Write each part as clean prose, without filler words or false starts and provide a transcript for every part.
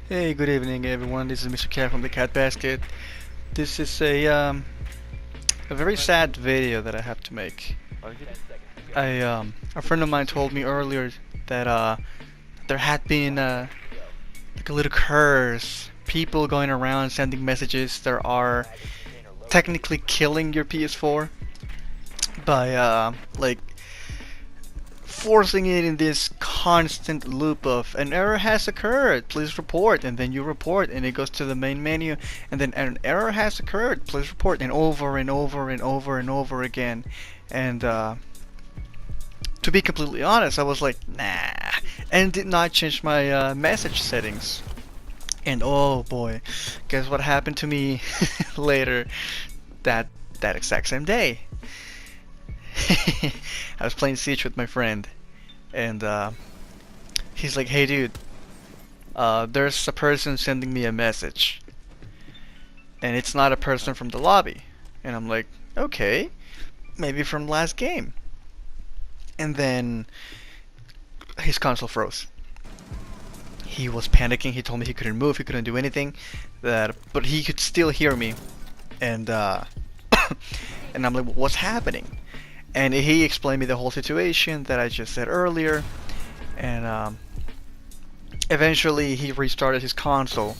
Hey, good evening, everyone. This is Mr. Cat from the Cat Basket. This is a very sad video that I have to make. A friend of mine told me earlier that there had been like a little curse. People going around sending messages that are technically killing your PS4 by like forcing it in this constant loop of an error has occurred, please report, and then you report and it goes to the main menu, and then an error has occurred, please report, and over and over and over and over again. And to be completely honest, I was like, nah, and did not change my message settings. And oh boy, guess what happened to me later that exact same day. I was playing Siege with my friend, and he's like, "Hey, dude, there's a person sending me a message, and it's not a person from the lobby." And I'm like, "Okay, maybe from last game." And then his console froze. He was panicking. He told me he couldn't move, he couldn't do anything, but he could still hear me, and and I'm like, "What's happening?" And he explained me the whole situation that I just said earlier, and eventually he restarted his console.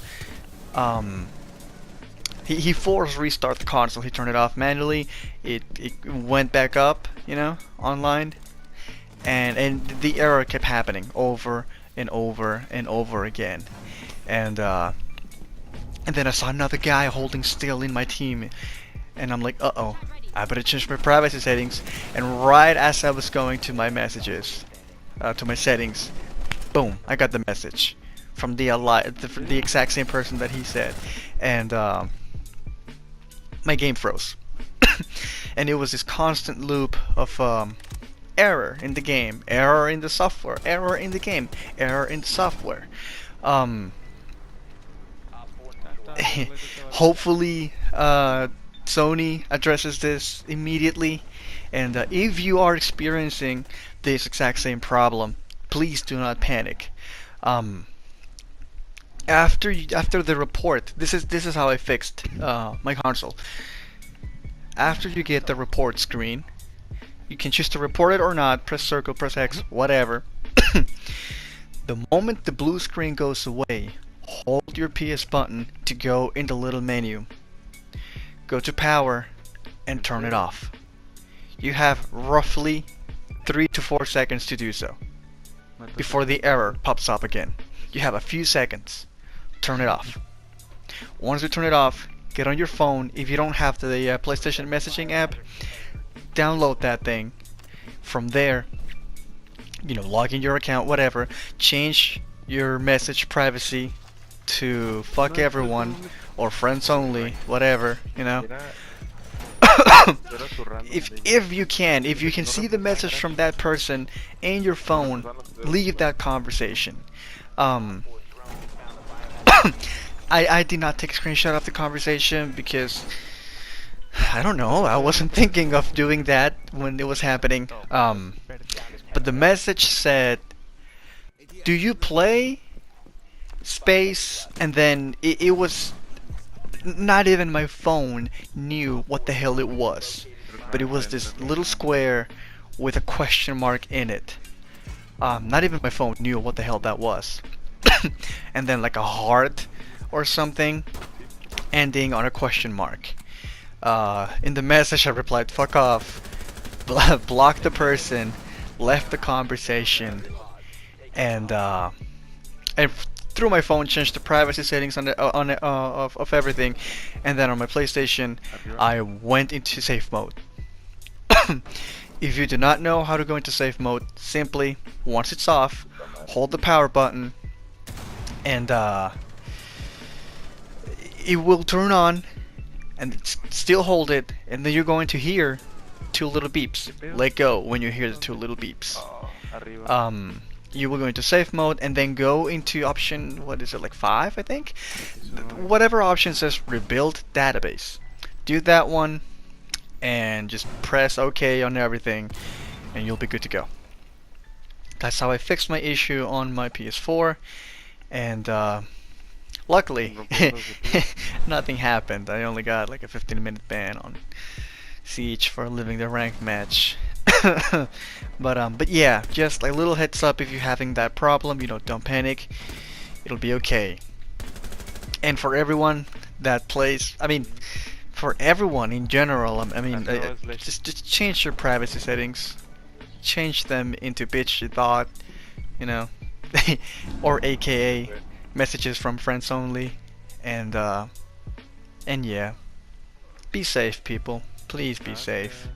Um, he forced restart the console. He turned it off manually. It went back up, online, and the error kept happening over and over and over again. And then I saw another guy holding still in my team, and I'm like, uh-oh, I better change my privacy settings. And right as I was going to my messages, to my settings, boom, I got the message from the exact same person that he said, and my game froze. And it was this constant loop of error in the game, error in the software, error in the game, error in the software. Um, Hopefully, Sony addresses this immediately. And if you are experiencing this exact same problem, please do not panic. Um, after the report, this is how I fixed my console. After you get the report screen, you can choose to report it or not. Press circle, press X, whatever. The moment the blue screen goes away, hold your PS button to go in the little menu. Go to power and turn it off. You have roughly 3 to 4 seconds to do so before the error pops up again. You have a few seconds. Turn it off. Once you turn it off, get on your phone. If you don't have the PlayStation messaging app, download that thing. From there, log in your account, whatever. Change your message privacy to fuck everyone or friends only, whatever. If you can see the message from that person in your phone, leave that conversation. Um, I did not take a screenshot of the conversation because I don't know. I wasn't thinking of doing that when it was happening. But the message said, "Do you play?" Space, and then it was not even my phone knew what the hell it was, but it was this little square with a question mark in it. Not even my phone knew what the hell that was. And then like a heart or something ending on a question mark. In the message I replied, "Fuck off," blocked the person, left the conversation, and through my phone changed the privacy settings of everything, and then on my PlayStation I went into safe mode. If you do not know how to go into safe mode, simply once it's off, hold the power button, and it will turn on, and still hold it, and then you're going to hear two little beeps. Let go when you hear the two little beeps. You will go into safe mode and then go into option, what is it, like 5, I think? Whatever option says rebuild database. Do that one and just press OK on everything and you'll be good to go. That's how I fixed my issue on my PS4, and Luckily, nothing happened. I only got like a 15-minute ban on Siege for leaving the ranked match. But yeah, just a little heads up if you're having that problem. Don't panic. It'll be okay. And for everyone that plays, I mean, for everyone in general, just change your privacy settings. Change them into bitch dot, you know, or AKA messages from friends only, and yeah, be safe, people. Please be safe.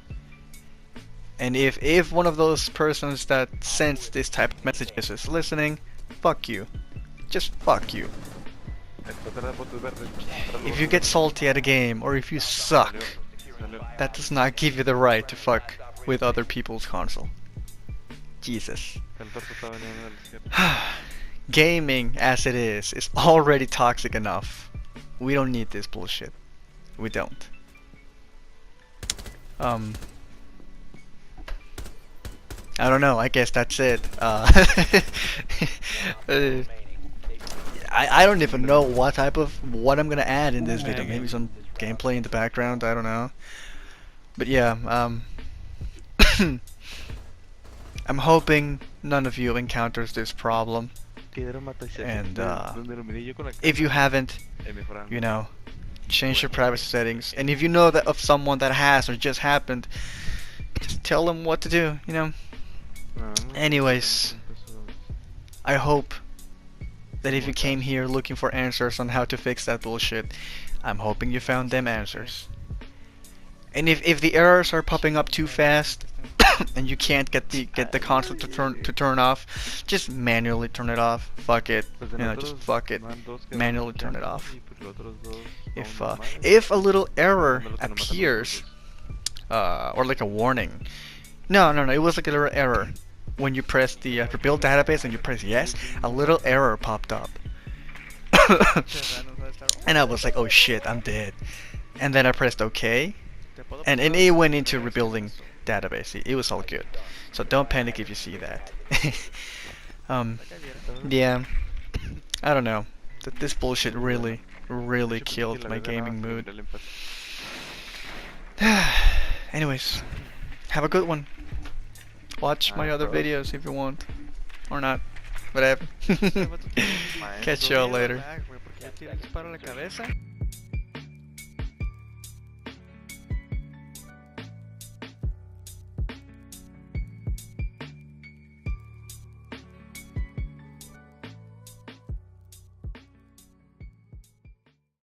And if one of those persons that sends this type of messages is listening, fuck you. Just fuck you. If you get salty at a game, or if you suck, that does not give you the right to fuck with other people's console. Jesus. Gaming, as it is already toxic enough. We don't need this bullshit. We don't. I don't know, I guess that's it. I don't even know what I'm gonna add in this video. Maybe some gameplay in the background, I don't know. But yeah, I'm hoping none of you encounters this problem. And if you haven't, change your privacy settings. And if you know that of someone that has or just happened, just tell them what to do, Anyways, I hope that if you came here looking for answers on how to fix that bullshit, I'm hoping you found them answers. And if the errors are popping up too fast and you can't get the console to turn off, just manually turn it off. Fuck it, just fuck it. Manually turn it off. If a little error appears, or like a warning. No, it was like a little error. When you press the rebuild database and you press yes, a little error popped up. And I was like, oh shit, I'm dead. And then I pressed OK, and it went into rebuilding database. It was all good. So don't panic if you see that. Yeah, I don't know. This bullshit really killed my gaming mood. Anyways, have a good one. Watch my other videos if you want. Or not. Whatever. Catch y'all later.